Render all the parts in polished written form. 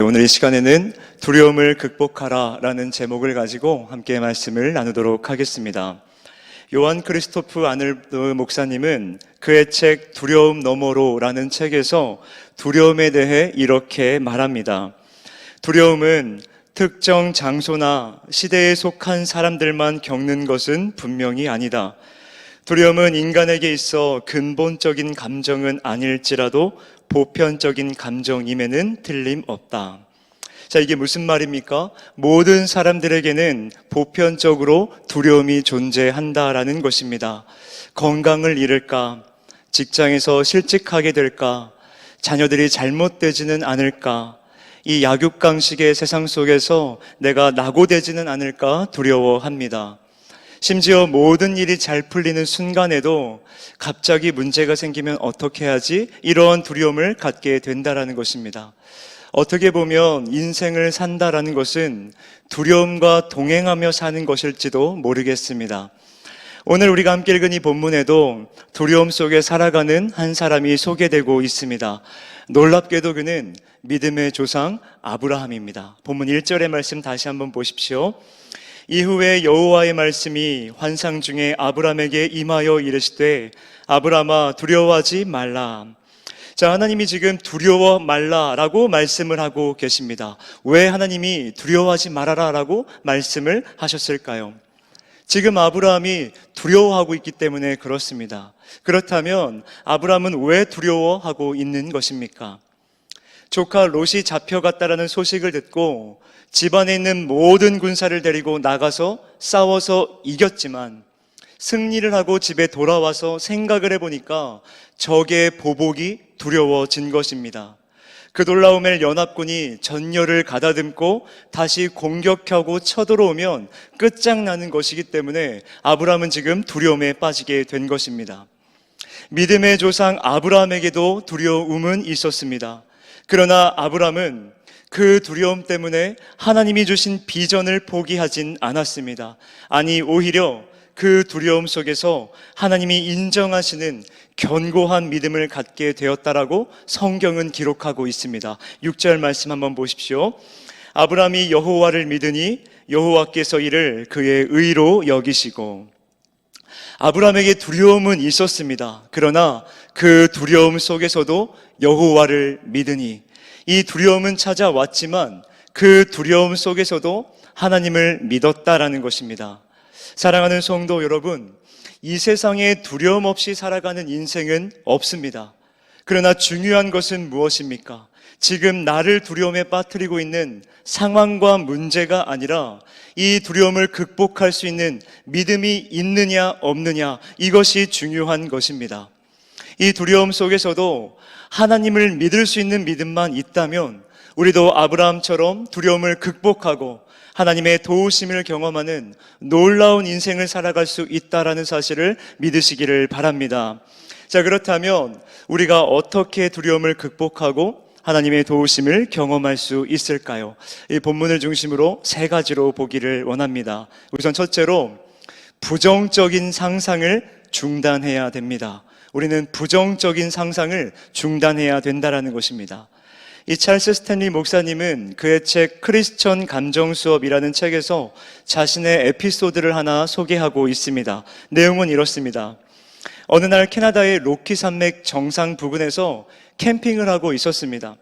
오늘 이 시간에는 두려움을 극복하라 라는 제목을 가지고 함께 말씀을 나누도록 하겠습니다. 요한 크리스토프 아놀드 목사님은 그의 책 두려움 너머로 라는 책에서 두려움에 대해 이렇게 말합니다. 두려움은 특정 장소나 시대에 속한 사람들만 겪는 것은 분명히 아니다. 두려움은 인간에게 있어 근본적인 감정은 아닐지라도 보편적인 감정임에는 틀림없다. 자, 이게 무슨 말입니까? 모든 사람들에게는 보편적으로 두려움이 존재한다라는 것입니다. 건강을 잃을까? 직장에서 실직하게 될까? 자녀들이 잘못되지는 않을까? 이 약육강식의 세상 속에서 내가 낙오되지는 않을까 두려워합니다. 심지어 모든 일이 잘 풀리는 순간에도 갑자기 문제가 생기면 어떻게 하지? 이러한 두려움을 갖게 된다라는 것입니다. 어떻게 보면 인생을 산다라는 것은 두려움과 동행하며 사는 것일지도 모르겠습니다. 오늘 우리가 함께 읽은 이 본문에도 두려움 속에 살아가는 한 사람이 소개되고 있습니다. 놀랍게도 그는 믿음의 조상 아브라함입니다. 본문 1절의 말씀 다시 한번 보십시오. 이후에 여호와의 말씀이 환상 중에 아브라함에게 임하여 이르시되 아브라함아 두려워하지 말라. 자, 하나님이 지금 두려워 말라라고 말씀을 하고 계십니다. 왜 하나님이 두려워하지 말아라라고 말씀을 하셨을까요? 지금 아브라함이 두려워하고 있기 때문에 그렇습니다. 그렇다면 아브라함은 왜 두려워하고 있는 것입니까? 조카 롯이 잡혀갔다라는 소식을 듣고 집안에 있는 모든 군사를 데리고 나가서 싸워서 이겼지만 승리를 하고 집에 돌아와서 생각을 해보니까 적의 보복이 두려워진 것입니다. 그 놀라움에 연합군이 전열을 가다듬고 다시 공격하고 쳐들어오면 끝장나는 것이기 때문에 아브라함은 지금 두려움에 빠지게 된 것입니다. 믿음의 조상 아브라함에게도 두려움은 있었습니다. 그러나 아브라함은 그 두려움 때문에 하나님이 주신 비전을 포기하진 않았습니다. 아니, 오히려 그 두려움 속에서 하나님이 인정하시는 견고한 믿음을 갖게 되었다라고 성경은 기록하고 있습니다. 6절 말씀 한번 보십시오. 아브라함이 여호와를 믿으니 여호와께서 이를 그의 의로 여기시고. 아브라함에게 두려움은 있었습니다. 그러나 그 두려움 속에서도 여호와를 믿으니, 이 두려움은 찾아왔지만 그 두려움 속에서도 하나님을 믿었다라는 것입니다. 사랑하는 성도 여러분, 이 세상에 두려움 없이 살아가는 인생은 없습니다. 그러나 중요한 것은 무엇입니까? 지금 나를 두려움에 빠뜨리고 있는 상황과 문제가 아니라 이 두려움을 극복할 수 있는 믿음이 있느냐 없느냐, 이것이 중요한 것입니다. 이 두려움 속에서도 하나님을 믿을 수 있는 믿음만 있다면 우리도 아브라함처럼 두려움을 극복하고 하나님의 도우심을 경험하는 놀라운 인생을 살아갈 수 있다라는 사실을 믿으시기를 바랍니다. 자, 그렇다면 우리가 어떻게 두려움을 극복하고 하나님의 도우심을 경험할 수 있을까요? 이 본문을 중심으로 세 가지로 보기를 원합니다. 우선 첫째로 부정적인 상상을 중단해야 됩니다. 우리는 부정적인 상상을 중단해야 된다는 것입니다. 이 찰스 스탠리 목사님은 그의 책 크리스천 감정 수업이라는 책에서 자신의 에피소드를 하나 소개하고 있습니다. 내용은 이렇습니다. 어느 날 캐나다의 로키 산맥 정상 부근에서 캠핑을 하고 있었습니다.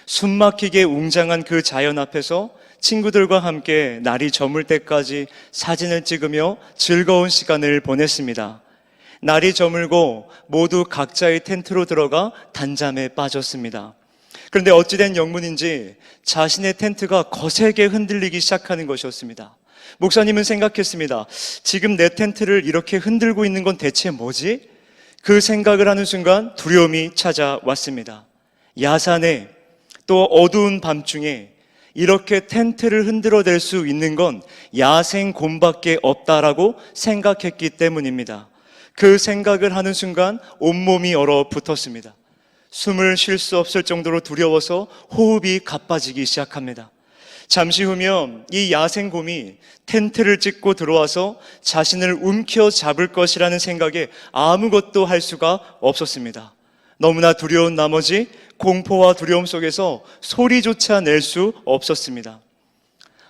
숨막히게 웅장한 그 자연 앞에서 친구들과 함께 날이 저물 때까지 사진을 찍으며 즐거운 시간을 보냈습니다. 날이 저물고 모두 각자의 텐트로 들어가 단잠에 빠졌습니다. 그런데 어찌된 영문인지 자신의 텐트가 거세게 흔들리기 시작하는 것이었습니다. 목사님은 생각했습니다. 지금 내 텐트를 이렇게 흔들고 있는 건 대체 뭐지? 그 생각을 하는 순간 두려움이 찾아왔습니다. 야산에 또 어두운 밤중에 이렇게 텐트를 흔들어댈 수 있는 건 야생곰밖에 없다라고 생각했기 때문입니다. 그 생각을 하는 순간 온몸이 얼어붙었습니다. 숨을 쉴 수 없을 정도로 두려워서 호흡이 가빠지기 시작합니다. 잠시 후면 이 야생곰이 텐트를 찢고 들어와서 자신을 움켜잡을 것이라는 생각에 아무것도 할 수가 없었습니다. 너무나 두려운 나머지 공포와 두려움 속에서 소리조차 낼 수 없었습니다.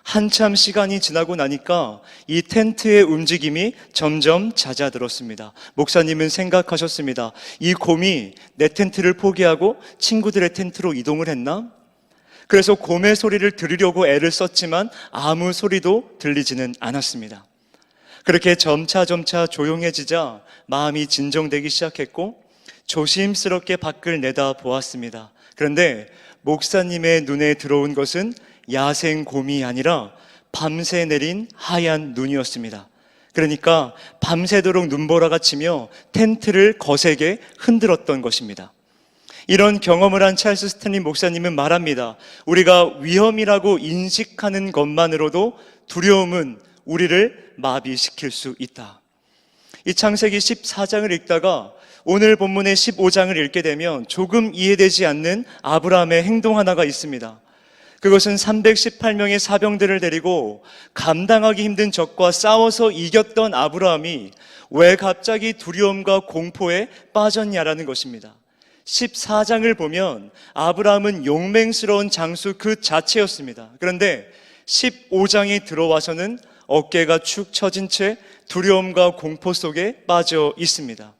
한참 시간이 지나고 나니까 이 텐트의 움직임이 점점 잦아들었습니다. 목사님은 생각하셨습니다. 이 곰이 내 텐트를 포기하고 친구들의 텐트로 이동을 했나? 그래서 곰의 소리를 들으려고 애를 썼지만 아무 소리도 들리지는 않았습니다. 그렇게 점차 조용해지자 마음이 진정되기 시작했고 조심스럽게 밖을 내다보았습니다. 그런데 목사님의 눈에 들어온 것은 야생곰이 아니라 밤새 내린 하얀 눈이었습니다. 그러니까 밤새도록 눈보라가 치며 텐트를 거세게 흔들었던 것입니다. 이런 경험을 한 찰스 스탠리 목사님은 말합니다. 우리가 위험이라고 인식하는 것만으로도 두려움은 우리를 마비시킬 수 있다. 이 창세기 14장을 읽다가 오늘 본문의 15장을 읽게 되면 조금 이해되지 않는 아브라함의 행동 하나가 있습니다. 그것은 318명의 사병들을 데리고 감당하기 힘든 적과 싸워서 이겼던 아브라함이 왜 갑자기 두려움과 공포에 빠졌냐라는 것입니다. 14장을 보면 아브라함은 용맹스러운 장수 그 자체였습니다. 그런데 15장에 들어와서는 어깨가 축 처진 채 두려움과 공포 속에 빠져 있습니다.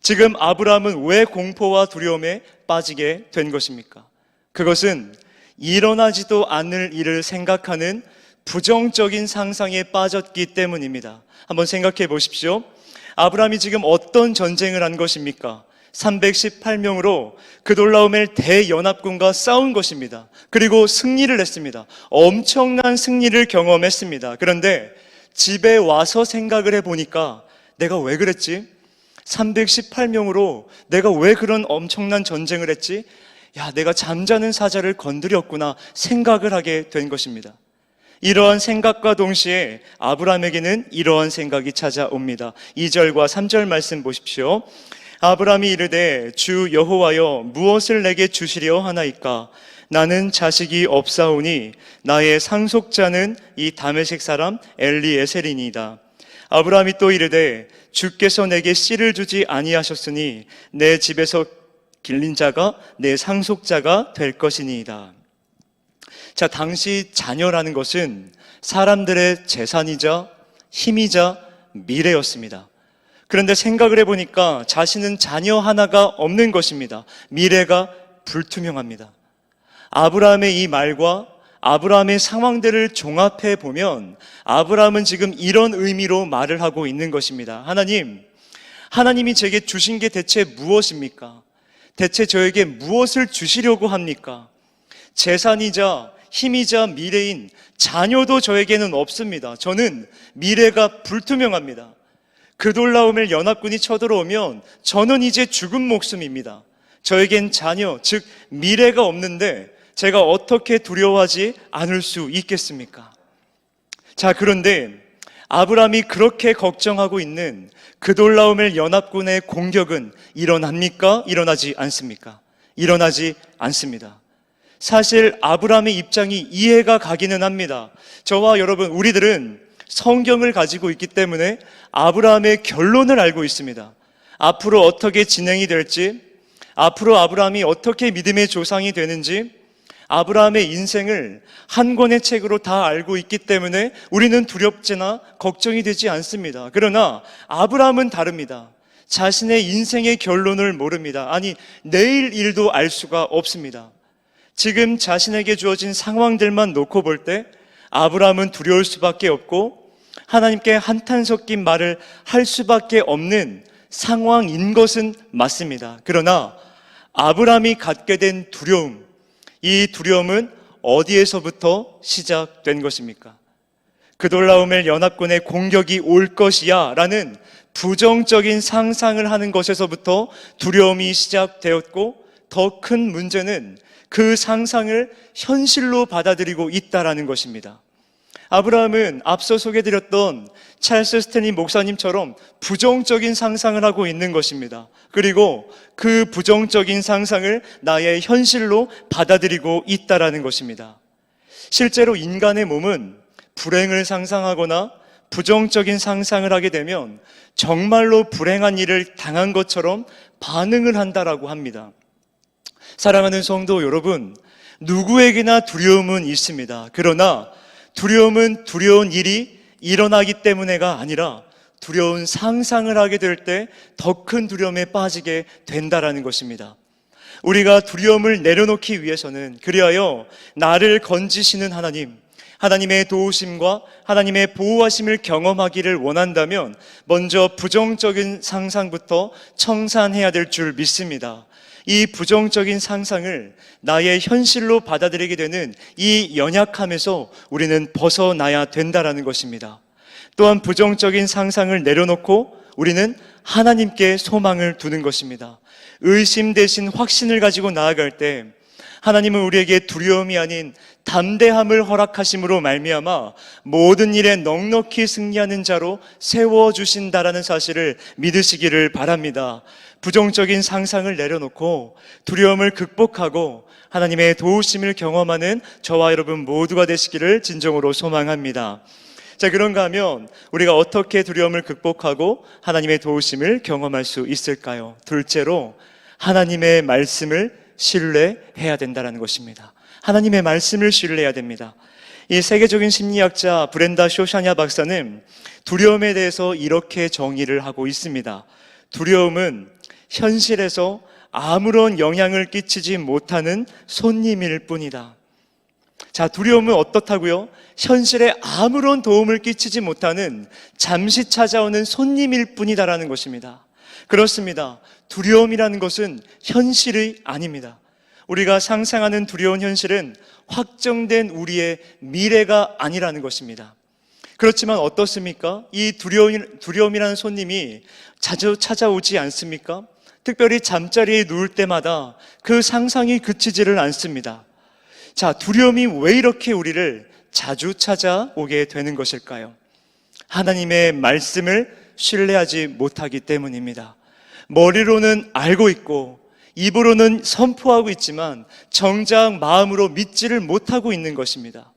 지금 아브라함은 왜 공포와 두려움에 빠지게 된 것입니까? 그것은 일어나지도 않을 일을 생각하는 부정적인 상상에 빠졌기 때문입니다. 한번 생각해 보십시오. 아브라함이 지금 어떤 전쟁을 한 것입니까? 318명으로 그돌라오멜 대연합군과 싸운 것입니다. 그리고 승리를 했습니다. 엄청난 승리를 경험했습니다. 그런데 집에 와서 생각을 해보니까 내가 왜 그랬지? 318명으로 내가 왜 그런 엄청난 전쟁을 했지? 내가 잠자는 사자를 건드렸구나 생각을 하게 된 것입니다. 이러한 생각과 동시에 아브라함에게는 이러한 생각이 찾아옵니다. 2절과 3절 말씀 보십시오. 아브라함이 이르되 주 여호와여 무엇을 내게 주시려 하나이까? 나는 자식이 없사오니 나의 상속자는 이 다메섹 사람 엘리에셀이니이다. 아브라함이 또 이르되 주께서 내게 씨를 주지 아니하셨으니 내 집에서 길린 자가 내 상속자가 될 것이니이다. 자, 당시 자녀라는 것은 사람들의 재산이자 힘이자 미래였습니다. 그런데 생각을 해보니까 자신은 자녀 하나가 없는 것입니다. 미래가 불투명합니다. 아브라함의 이 말과 아브라함의 상황들을 종합해 보면 아브라함은 지금 이런 의미로 말을 하고 있는 것입니다. 하나님이 제게 주신 게 대체 무엇입니까? 대체 저에게 무엇을 주시려고 합니까? 재산이자 힘이자 미래인 자녀도 저에게는 없습니다. 저는 미래가 불투명합니다. 그돌라오멜 연합군이 쳐들어오면 저는 이제 죽은 목숨입니다. 저에겐 자녀, 즉 미래가 없는데 제가 어떻게 두려워하지 않을 수 있겠습니까? 자, 그런데 아브라함이 그렇게 걱정하고 있는 그돌라오멜 연합군의 공격은 일어납니까? 일어나지 않습니까? 일어나지 않습니다. 사실 아브라함의 입장이 이해가 가기는 합니다. 저와 여러분, 우리들은 성경을 가지고 있기 때문에 아브라함의 결론을 알고 있습니다. 앞으로 어떻게 진행이 될지, 앞으로 아브라함이 어떻게 믿음의 조상이 되는지, 아브라함의 인생을 한 권의 책으로 다 알고 있기 때문에 우리는 두렵지나 걱정이 되지 않습니다. 그러나 아브라함은 다릅니다. 자신의 인생의 결론을 모릅니다. 아니, 내일 일도 알 수가 없습니다. 지금 자신에게 주어진 상황들만 놓고 볼 때 아브라함은 두려울 수밖에 없고 하나님께 한탄 섞인 말을 할 수밖에 없는 상황인 것은 맞습니다. 그러나 아브라함이 갖게 된 두려움, 이 두려움은 어디에서부터 시작된 것입니까? 그돌라오멜 연합군의 공격이 올 것이야 라는 부정적인 상상을 하는 것에서부터 두려움이 시작되었고, 더 큰 문제는 그 상상을 현실로 받아들이고 있다라는 것입니다. 아브라함은 앞서 소개드렸던 찰스 스탠리 목사님처럼 부정적인 상상을 하고 있는 것입니다. 그리고 그 부정적인 상상을 나의 현실로 받아들이고 있다라는 것입니다. 실제로 인간의 몸은 불행을 상상하거나 부정적인 상상을 하게 되면 정말로 불행한 일을 당한 것처럼 반응을 한다라고 합니다. 사랑하는 성도 여러분, 누구에게나 두려움은 있습니다. 그러나 두려움은 두려운 일이 일어나기 때문에가 아니라 두려운 상상을 하게 될 때 더 큰 두려움에 빠지게 된다라는 것입니다. 우리가 두려움을 내려놓기 위해서는, 그리하여 나를 건지시는 하나님, 하나님의 도우심과 하나님의 보호하심을 경험하기를 원한다면 먼저 부정적인 상상부터 청산해야 될 줄 믿습니다. 이 부정적인 상상을 나의 현실로 받아들이게 되는 이 연약함에서 우리는 벗어나야 된다라는 것입니다. 또한 부정적인 상상을 내려놓고 우리는 하나님께 소망을 두는 것입니다. 의심 대신 확신을 가지고 나아갈 때 하나님은 우리에게 두려움이 아닌 담대함을 허락하심으로 말미암아 모든 일에 넉넉히 승리하는 자로 세워주신다라는 사실을 믿으시기를 바랍니다. 부정적인 상상을 내려놓고 두려움을 극복하고 하나님의 도우심을 경험하는 저와 여러분 모두가 되시기를 진정으로 소망합니다. 자, 그런가 하면 우리가 어떻게 두려움을 극복하고 하나님의 도우심을 경험할 수 있을까요? 둘째로 하나님의 말씀을 신뢰해야 된다는 것입니다. 하나님의 말씀을 신뢰해야 됩니다. 이 세계적인 심리학자 브렌다 쇼샤냐 박사는 두려움에 대해서 이렇게 정의를 하고 있습니다. 두려움은 현실에서 아무런 영향을 끼치지 못하는 손님일 뿐이다. 자, 두려움은 어떻다고요? 현실에 아무런 도움을 끼치지 못하는 잠시 찾아오는 손님일 뿐이다라는 것입니다. 그렇습니다. 두려움이라는 것은 현실이 아닙니다. 우리가 상상하는 두려운 현실은 확정된 우리의 미래가 아니라는 것입니다. 그렇지만 어떻습니까? 이 두려움이라는 손님이 자주 찾아오지 않습니까? 특별히 잠자리에 누울 때마다 그 상상이 그치지를 않습니다. 자, 두려움이 왜 이렇게 우리를 자주 찾아오게 되는 것일까요? 하나님의 말씀을 신뢰하지 못하기 때문입니다. 머리로는 알고 있고 입으로는 선포하고 있지만 정작 마음으로 믿지를 못하고 있는 것입니다.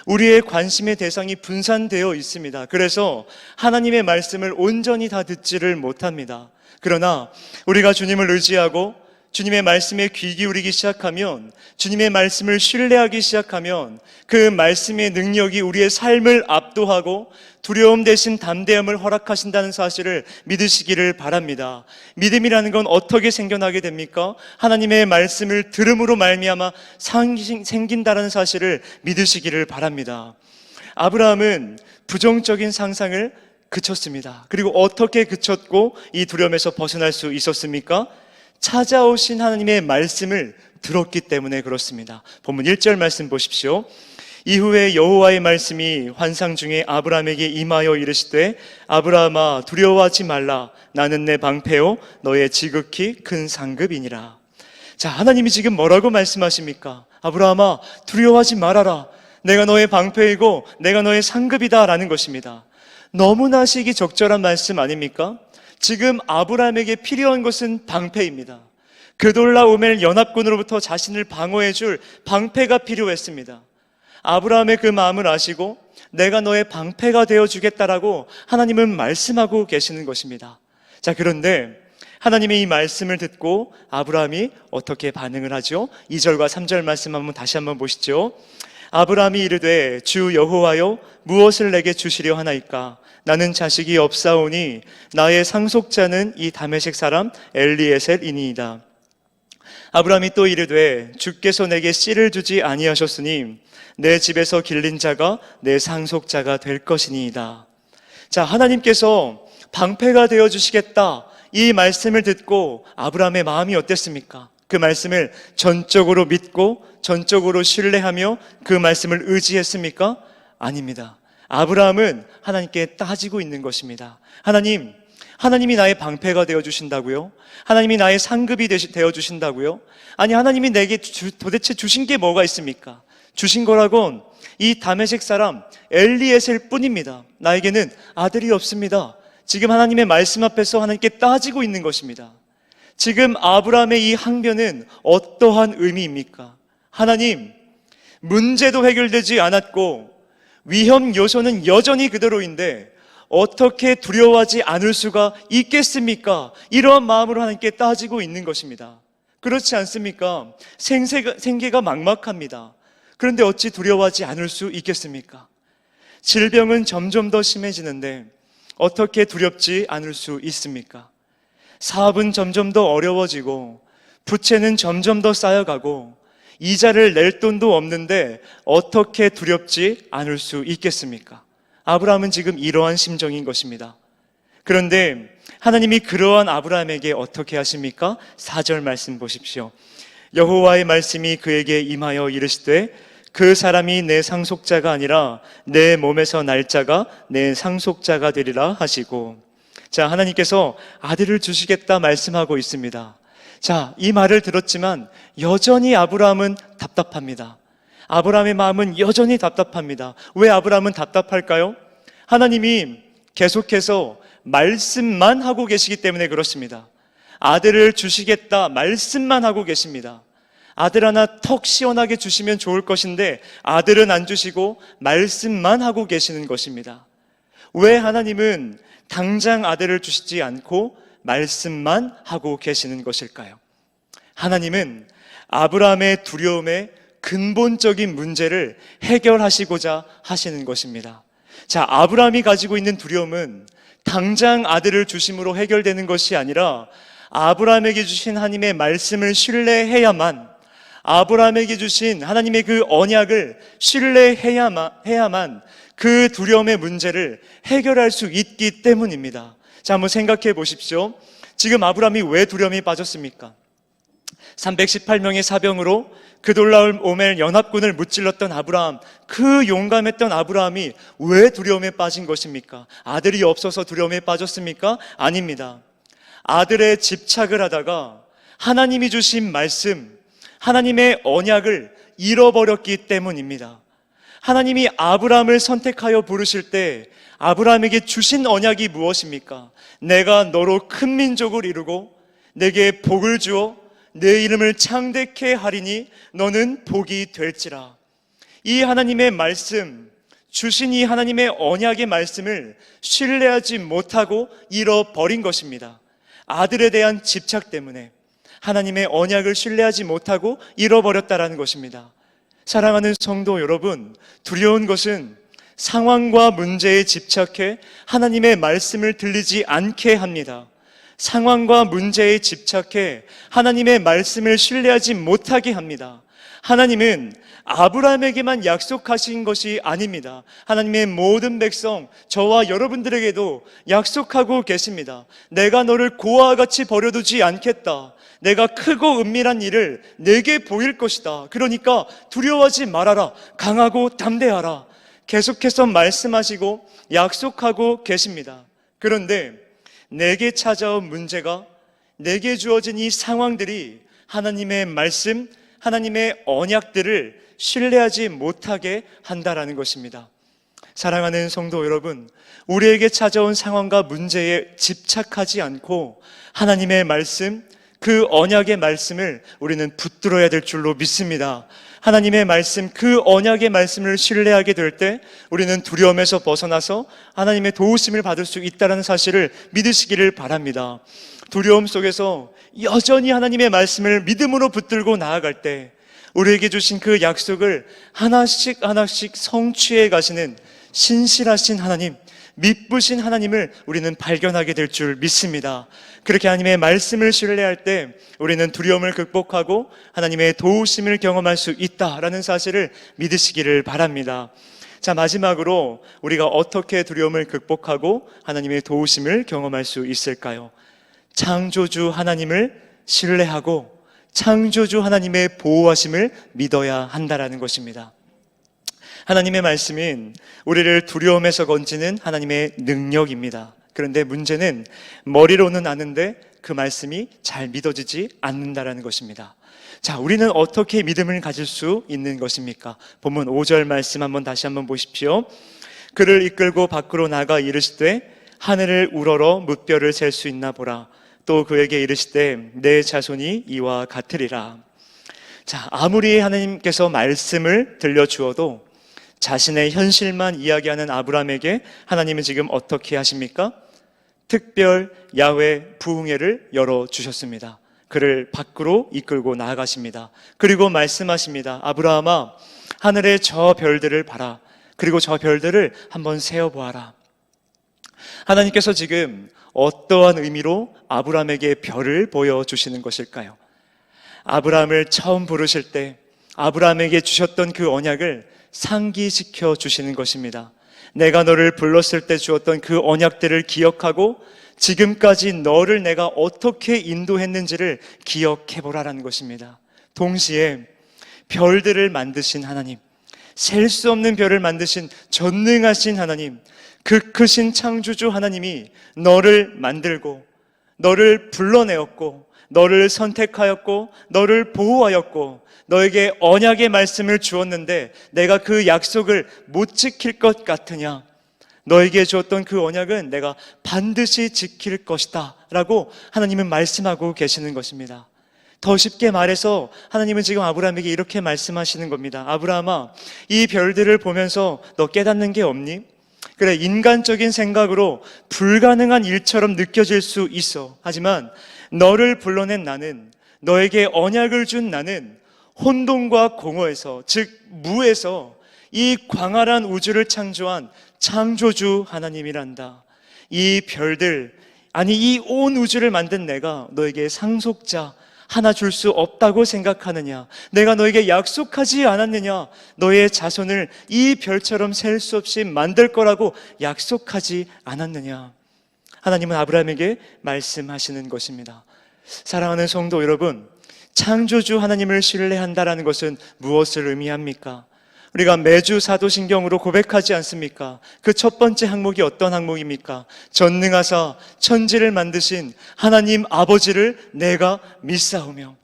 우리의 관심의 대상이 분산되어 있습니다. 그래서 하나님의 말씀을 온전히 다 듣지를 못합니다. 그러나 우리가 주님을 의지하고 주님의 말씀에 귀 기울이기 시작하면, 주님의 말씀을 신뢰하기 시작하면 그 말씀의 능력이 우리의 삶을 압도하고 두려움 대신 담대함을 허락하신다는 사실을 믿으시기를 바랍니다. 믿음이라는 건 어떻게 생겨나게 됩니까? 하나님의 말씀을 들음으로 말미암아 생긴다는 사실을 믿으시기를 바랍니다. 아브라함은 부정적인 상상을 그쳤습니다. 그리고 어떻게 그쳤고 이 두려움에서 벗어날 수 있었습니까? 찾아오신 하나님의 말씀을 들었기 때문에 그렇습니다. 본문 1절 말씀 보십시오. 이후에 여호와의 말씀이 환상 중에 아브라함에게 임하여 이르시되 아브라함아 두려워하지 말라. 나는 내 방패요 너의 지극히 큰 상급이니라. 자, 하나님이 지금 뭐라고 말씀하십니까? 아브라함아 두려워하지 말아라. 내가 너의 방패이고 내가 너의 상급이다 라는 것입니다. 너무나 시기 적절한 말씀 아닙니까? 지금 아브라함에게 필요한 것은 방패입니다. 그돌라오멜 연합군으로부터 자신을 방어해 줄 방패가 필요했습니다. 아브라함의 그 마음을 아시고 내가 너의 방패가 되어주겠다라고 하나님은 말씀하고 계시는 것입니다. 자, 그런데 하나님의 이 말씀을 듣고 아브라함이 어떻게 반응을 하죠? 2절과 3절 말씀 다시 한번 보시죠. 아브라함이 이르되 주 여호와여 무엇을 내게 주시려 하나이까? 나는 자식이 없사오니 나의 상속자는 이 다메섹 사람 엘리에셀이니이다. 아브라함이 또 이르되 주께서 내게 씨를 주지 아니하셨으니 내 집에서 길린 자가 내 상속자가 될 것이니이다. 자, 하나님께서 방패가 되어주시겠다 이 말씀을 듣고 아브라함의 마음이 어땠습니까? 그 말씀을 전적으로 믿고 전적으로 신뢰하며 그 말씀을 의지했습니까? 아닙니다. 아브라함은 하나님께 따지고 있는 것입니다. 하나님이 나의 방패가 되어주신다고요? 하나님이 나의 상급이 되어주신다고요? 아니, 하나님이 내게 도대체 주신 게 뭐가 있습니까? 주신 거라곤 이 다메섹 사람 엘리에셀 뿐입니다. 나에게는 아들이 없습니다. 지금 하나님의 말씀 앞에서 하나님께 따지고 있는 것입니다. 지금 아브라함의 이 항변은 어떠한 의미입니까? 하나님, 문제도 해결되지 않았고 위험 요소는 여전히 그대로인데 어떻게 두려워하지 않을 수가 있겠습니까? 이러한 마음으로 하나님께 따지고 있는 것입니다. 그렇지 않습니까? 생계가 막막합니다. 그런데 어찌 두려워하지 않을 수 있겠습니까? 질병은 점점 더 심해지는데 어떻게 두렵지 않을 수 있습니까? 사업은 점점 더 어려워지고 부채는 점점 더 쌓여가고 이자를 낼 돈도 없는데 어떻게 두렵지 않을 수 있겠습니까? 아브라함은 지금 이러한 심정인 것입니다. 그런데 하나님이 그러한 아브라함에게 어떻게 하십니까? 4절 말씀 보십시오. 여호와의 말씀이 그에게 임하여 이르시되 그 사람이 내 상속자가 아니라 내 몸에서 날 자가 내 상속자가 되리라 하시고, 자, 하나님께서 아들을 주시겠다 말씀하고 있습니다. 자, 이 말을 들었지만 여전히 아브라함은 답답합니다. 아브라함의 마음은 여전히 답답합니다. 왜 아브라함은 답답할까요? 하나님이 계속해서 말씀만 하고 계시기 때문에 그렇습니다. 아들을 주시겠다 말씀만 하고 계십니다. 아들 하나 턱 시원하게 주시면 좋을 것인데 아들은 안 주시고 말씀만 하고 계시는 것입니다. 왜 하나님은 당장 아들을 주시지 않고 말씀만 하고 계시는 것일까요? 하나님은 아브라함의 두려움의 근본적인 문제를 해결하시고자 하시는 것입니다. 자, 아브라함이 가지고 있는 두려움은 당장 아들을 주심으로 해결되는 것이 아니라 아브라함에게 주신 하나님의 말씀을 신뢰해야만, 아브라함에게 주신 하나님의 그 언약을 신뢰해야만 그 두려움의 문제를 해결할 수 있기 때문입니다. 자, 한번 생각해 보십시오. 지금 아브라함이 왜 두려움에 빠졌습니까? 318명의 사병으로 그돌라올 오멜 연합군을 무찔렀던 아브라함, 그 용감했던 아브라함이 왜 두려움에 빠진 것입니까? 아들이 없어서 두려움에 빠졌습니까? 아닙니다. 아들에 집착을 하다가 하나님이 주신 말씀, 하나님의 언약을 잃어버렸기 때문입니다. 하나님이 아브라함을 선택하여 부르실 때 아브라함에게 주신 언약이 무엇입니까? 내가 너로 큰 민족을 이루고 내게 복을 주어 내 이름을 창대케 하리니 너는 복이 될지라. 이 하나님의 말씀, 주신 이 하나님의 언약의 말씀을 신뢰하지 못하고 잃어버린 것입니다. 아들에 대한 집착 때문에 하나님의 언약을 신뢰하지 못하고 잃어버렸다라는 것입니다. 사랑하는 성도 여러분, 두려운 것은 상황과 문제에 집착해 하나님의 말씀을 들리지 않게 합니다. 상황과 문제에 집착해 하나님의 말씀을 신뢰하지 못하게 합니다. 하나님은 아브라함에게만 약속하신 것이 아닙니다. 하나님의 모든 백성, 저와 여러분들에게도 약속하고 계십니다. 내가 너를 고아와 같이 버려두지 않겠다. 내가 크고 은밀한 일을 내게 보일 것이다. 그러니까 두려워하지 말아라. 강하고 담대하라. 계속해서 말씀하시고 약속하고 계십니다. 그런데 내게 찾아온 문제가, 내게 주어진 이 상황들이 하나님의 말씀, 하나님의 언약들을 신뢰하지 못하게 한다라는 것입니다. 사랑하는 성도 여러분, 우리에게 찾아온 상황과 문제에 집착하지 않고 하나님의 말씀, 그 언약의 말씀을 우리는 붙들어야 될 줄로 믿습니다. 하나님의 말씀, 그 언약의 말씀을 신뢰하게 될 때 우리는 두려움에서 벗어나서 하나님의 도우심을 받을 수 있다는 사실을 믿으시기를 바랍니다. 두려움 속에서 여전히 하나님의 말씀을 믿음으로 붙들고 나아갈 때 우리에게 주신 그 약속을 하나씩 하나씩 성취해 가시는 신실하신 하나님, 믿으신 하나님을 우리는 발견하게 될 줄 믿습니다. 그렇게 하나님의 말씀을 신뢰할 때 우리는 두려움을 극복하고 하나님의 도우심을 경험할 수 있다라는 사실을 믿으시기를 바랍니다. 자, 마지막으로 우리가 어떻게 두려움을 극복하고 하나님의 도우심을 경험할 수 있을까요? 창조주 하나님을 신뢰하고 창조주 하나님의 보호하심을 믿어야 한다라는 것입니다. 하나님의 말씀은 우리를 두려움에서 건지는 하나님의 능력입니다. 그런데 문제는 머리로는 아는데 그 말씀이 잘 믿어지지 않는다라는 것입니다. 자, 우리는 어떻게 믿음을 가질 수 있는 것입니까? 본문 5절 말씀 다시 한번 보십시오. 그를 이끌고 밖으로 나가 이르시되 하늘을 우러러 무뼈를 셀 수 있나 보라. 또 그에게 이르시되 내 자손이 이와 같으리라. 자, 아무리 하나님께서 말씀을 들려주어도 자신의 현실만 이야기하는 아브라함에게 하나님은 지금 어떻게 하십니까? 특별 야훼 부흥회를 열어주셨습니다. 그를 밖으로 이끌고 나아가십니다. 그리고 말씀하십니다. 아브라함아, 하늘의 저 별들을 봐라. 그리고 저 별들을 한번 세어보아라. 하나님께서 지금 어떠한 의미로 아브라함에게 별을 보여주시는 것일까요? 아브라함을 처음 부르실 때 아브라함에게 주셨던 그 언약을 상기시켜 주시는 것입니다. 내가 너를 불렀을 때 주었던 그 언약들을 기억하고 지금까지 너를 내가 어떻게 인도했는지를 기억해보라라는 것입니다. 동시에 별들을 만드신 하나님, 셀 수 없는 별을 만드신 전능하신 하나님, 그 크신 창조주 하나님이 너를 만들고 너를 불러내었고 너를 선택하였고 너를 보호하였고 너에게 언약의 말씀을 주었는데 내가 그 약속을 못 지킬 것 같으냐? 너에게 주었던 그 언약은 내가 반드시 지킬 것이다 라고 하나님은 말씀하고 계시는 것입니다. 더 쉽게 말해서 하나님은 지금 아브라함에게 이렇게 말씀하시는 겁니다. 아브라함아, 이 별들을 보면서 너 깨닫는 게 없니? 그래, 인간적인 생각으로 불가능한 일처럼 느껴질 수 있어. 하지만 너를 불러낸 나는, 너에게 언약을 준 나는 혼돈과 공허에서, 즉 무에서 이 광활한 우주를 창조한 창조주 하나님이란다. 이 별들, 아니 이 온 우주를 만든 내가 너에게 상속자 하나 줄 수 없다고 생각하느냐? 내가 너에게 약속하지 않았느냐? 너의 자손을 이 별처럼 셀 수 없이 만들 거라고 약속하지 않았느냐? 하나님은 아브라함에게 말씀하시는 것입니다. 사랑하는 성도 여러분, 창조주 하나님을 신뢰한다라는 것은 무엇을 의미합니까? 우리가 매주 사도신경으로 고백하지 않습니까? 그 첫 번째 항목이 어떤 항목입니까? 전능하사 천지를 만드신 하나님 아버지를 내가 믿사오며,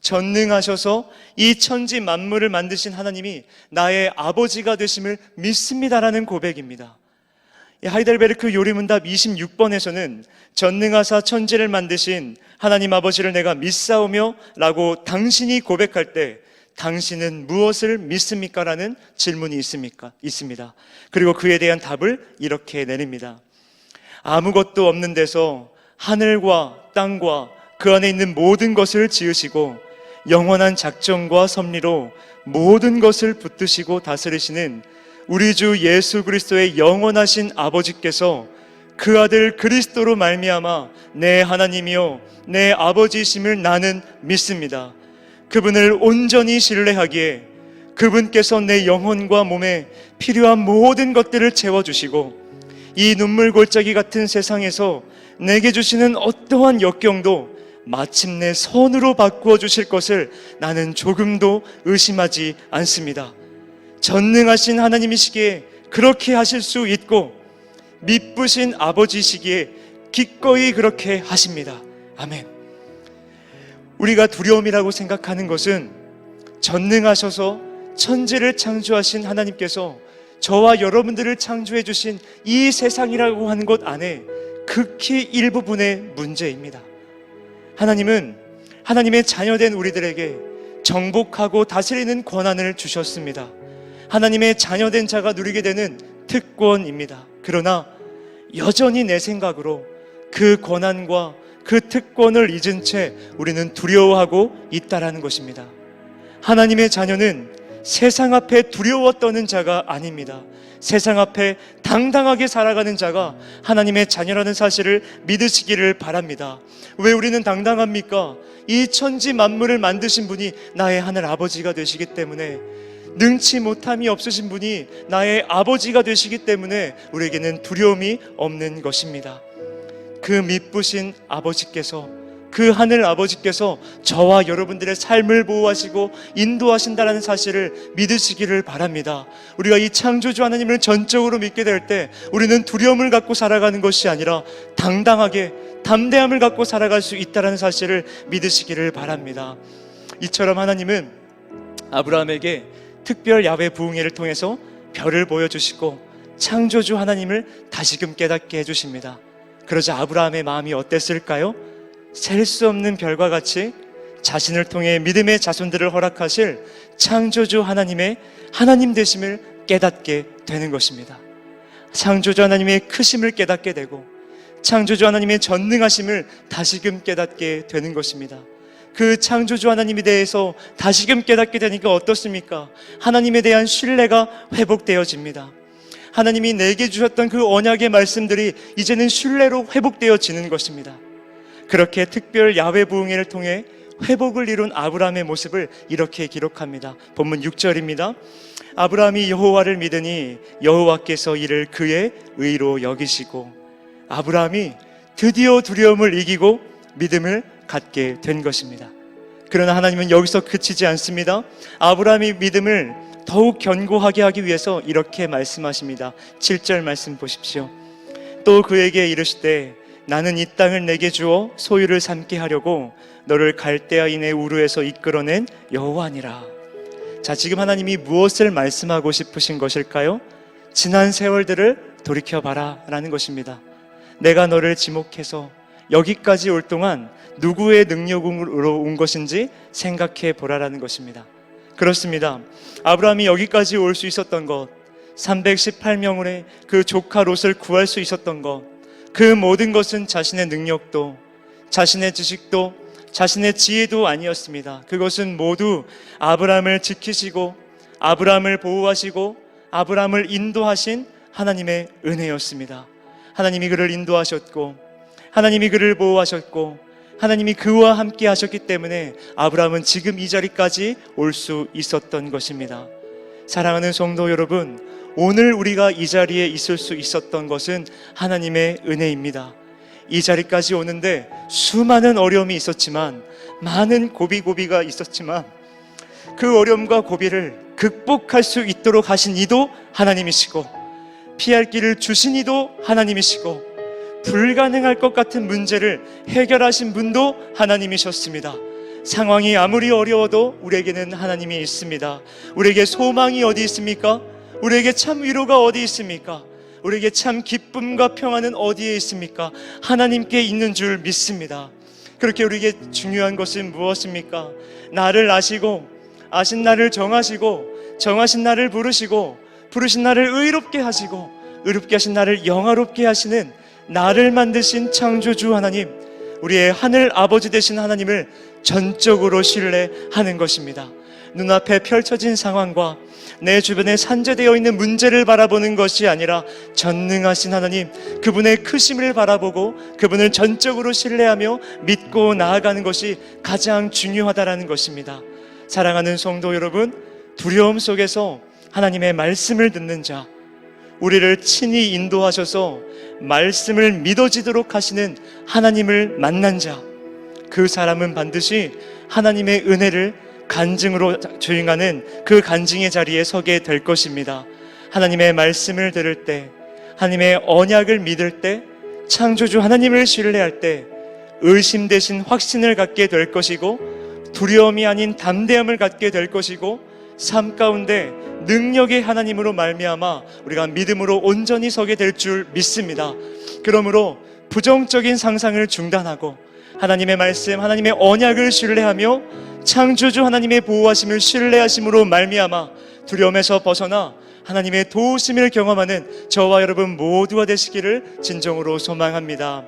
전능하셔서 이 천지 만물을 만드신 하나님이 나의 아버지가 되심을 믿습니다라는 고백입니다. 하이델베르크 요리문답 26번에서는 전능하사 천지를 만드신 하나님 아버지를 내가 믿사오며 라고 당신이 고백할 때 당신은 무엇을 믿습니까? 라는 질문이 있습니다. 그리고 그에 대한 답을 이렇게 내립니다. 아무것도 없는 데서 하늘과 땅과 그 안에 있는 모든 것을 지으시고 영원한 작정과 섭리로 모든 것을 붙드시고 다스리시는 우리 주 예수 그리스도의 영원하신 아버지께서 그 아들 그리스도로 말미암아 내 하나님이요 내 아버지심을 나는 믿습니다. 그분을 온전히 신뢰하기에 그분께서 내 영혼과 몸에 필요한 모든 것들을 채워주시고 이 눈물 골짜기 같은 세상에서 내게 주시는 어떠한 역경도 마침내 선으로 바꾸어 주실 것을 나는 조금도 의심하지 않습니다. 전능하신 하나님이시기에 그렇게 하실 수 있고 미쁘신 아버지시기에 기꺼이 그렇게 하십니다. 아멘. 우리가 두려움이라고 생각하는 것은 전능하셔서 천지를 창조하신 하나님께서 저와 여러분들을 창조해 주신 이 세상이라고 하는 것 안에 극히 일부분의 문제입니다. 하나님은 하나님의 자녀된 우리들에게 정복하고 다스리는 권한을 주셨습니다. 하나님의 자녀된 자가 누리게 되는 특권입니다. 그러나 여전히 내 생각으로 그 권한과 그 특권을 잊은 채 우리는 두려워하고 있다라는 것입니다. 하나님의 자녀는 세상 앞에 두려워 떠는 자가 아닙니다. 세상 앞에 당당하게 살아가는 자가 하나님의 자녀라는 사실을 믿으시기를 바랍니다. 왜 우리는 당당합니까? 이 천지 만물을 만드신 분이 나의 하늘 아버지가 되시기 때문에, 능치 못함이 없으신 분이 나의 아버지가 되시기 때문에 우리에게는 두려움이 없는 것입니다. 그 미쁘신 아버지께서, 그 하늘 아버지께서 저와 여러분들의 삶을 보호하시고 인도하신다는 사실을 믿으시기를 바랍니다. 우리가 이 창조주 하나님을 전적으로 믿게 될 때 우리는 두려움을 갖고 살아가는 것이 아니라 당당하게 담대함을 갖고 살아갈 수 있다는 사실을 믿으시기를 바랍니다. 이처럼 하나님은 아브라함에게 특별 야훼 부흥회를 통해서 별을 보여주시고 창조주 하나님을 다시금 깨닫게 해주십니다. 그러자 아브라함의 마음이 어땠을까요? 셀 수 없는 별과 같이 자신을 통해 믿음의 자손들을 허락하실 창조주 하나님의 하나님 되심을 깨닫게 되는 것입니다. 창조주 하나님의 크심을 깨닫게 되고 창조주 하나님의 전능하심을 다시금 깨닫게 되는 것입니다. 그 창조주 하나님에 대해서 다시금 깨닫게 되니까 어떻습니까? 하나님에 대한 신뢰가 회복되어집니다. 하나님이 내게 주셨던 그 언약의 말씀들이 이제는 신뢰로 회복되어지는 것입니다. 그렇게 특별 야훼 부흥회를 통해 회복을 이룬 아브라함의 모습을 이렇게 기록합니다. 본문 6절입니다. 아브라함이 여호와를 믿으니 여호와께서 이를 그의 의로 여기시고, 아브라함이 드디어 두려움을 이기고 믿음을 갖게 된 것입니다. 그러나 하나님은 여기서 그치지 않습니다. 아브라함이 믿음을 더욱 견고하게 하기 위해서 이렇게 말씀하십니다. 7절 말씀 보십시오. 또 그에게 이르시되 나는 이 땅을 내게 주어 소유를 삼게 하려고 너를 갈대아인의 우르에서 이끌어낸 여호와니라. 자, 지금 하나님이 무엇을 말씀하고 싶으신 것일까요? 지난 세월들을 돌이켜봐라 라는 것입니다. 내가 너를 지목해서 여기까지 올 동안 누구의 능력으로 온 것인지 생각해 보라라는 것입니다. 그렇습니다. 아브라함이 여기까지 올 수 있었던 것, 318명의 그 조카 롯을 구할 수 있었던 것, 그 모든 것은 자신의 능력도, 자신의 지식도, 자신의 지혜도 아니었습니다. 그것은 모두 아브라함을 지키시고 아브라함을 보호하시고 아브라함을 인도하신 하나님의 은혜였습니다. 하나님이 그를 인도하셨고 하나님이 그를 보호하셨고 하나님이 그와 함께 하셨기 때문에 아브라함은 지금 이 자리까지 올 수 있었던 것입니다. 사랑하는 성도 여러분, 오늘 우리가 이 자리에 있을 수 있었던 것은 하나님의 은혜입니다. 이 자리까지 오는데 수많은 어려움이 있었지만, 많은 고비가 있었지만 그 어려움과 고비를 극복할 수 있도록 하신 이도 하나님이시고 피할 길을 주신 이도 하나님이시고 불가능할 것 같은 문제를 해결하신 분도 하나님이셨습니다. 상황이 아무리 어려워도 우리에게는 하나님이 있습니다. 우리에게 소망이 어디 있습니까? 우리에게 참 위로가 어디 있습니까? 우리에게 참 기쁨과 평안은 어디에 있습니까? 하나님께 있는 줄 믿습니다. 그렇게 우리에게 중요한 것은 무엇입니까? 나를 아시고 아신 나를 정하시고 정하신 나를 부르시고 부르신 나를 의롭게 하시고 의롭게 하신 나를 영화롭게 하시는 나를 만드신 창조주 하나님, 우리의 하늘 아버지 되신 하나님을 전적으로 신뢰하는 것입니다. 눈앞에 펼쳐진 상황과 내 주변에 산재되어 있는 문제를 바라보는 것이 아니라 전능하신 하나님, 그분의 크심을 바라보고 그분을 전적으로 신뢰하며 믿고 나아가는 것이 가장 중요하다라는 것입니다. 사랑하는 성도 여러분, 두려움 속에서 하나님의 말씀을 듣는 자, 우리를 친히 인도하셔서 말씀을 믿어지도록 하시는 하나님을 만난 자, 그 사람은 반드시 하나님의 은혜를 간증으로 주행하는 그 간증의 자리에 서게 될 것입니다. 하나님의 말씀을 들을 때, 하나님의 언약을 믿을 때, 창조주 하나님을 신뢰할 때 의심 대신 확신을 갖게 될 것이고, 두려움이 아닌 담대함을 갖게 될 것이고, 삶 가운데 능력의 하나님으로 말미암아 우리가 믿음으로 온전히 서게 될 줄 믿습니다. 그러므로 부정적인 상상을 중단하고 하나님의 말씀, 하나님의 언약을 신뢰하며 창조주 하나님의 보호하심을 신뢰하심으로 말미암아 두려움에서 벗어나 하나님의 도우심을 경험하는 저와 여러분 모두가 되시기를 진정으로 소망합니다.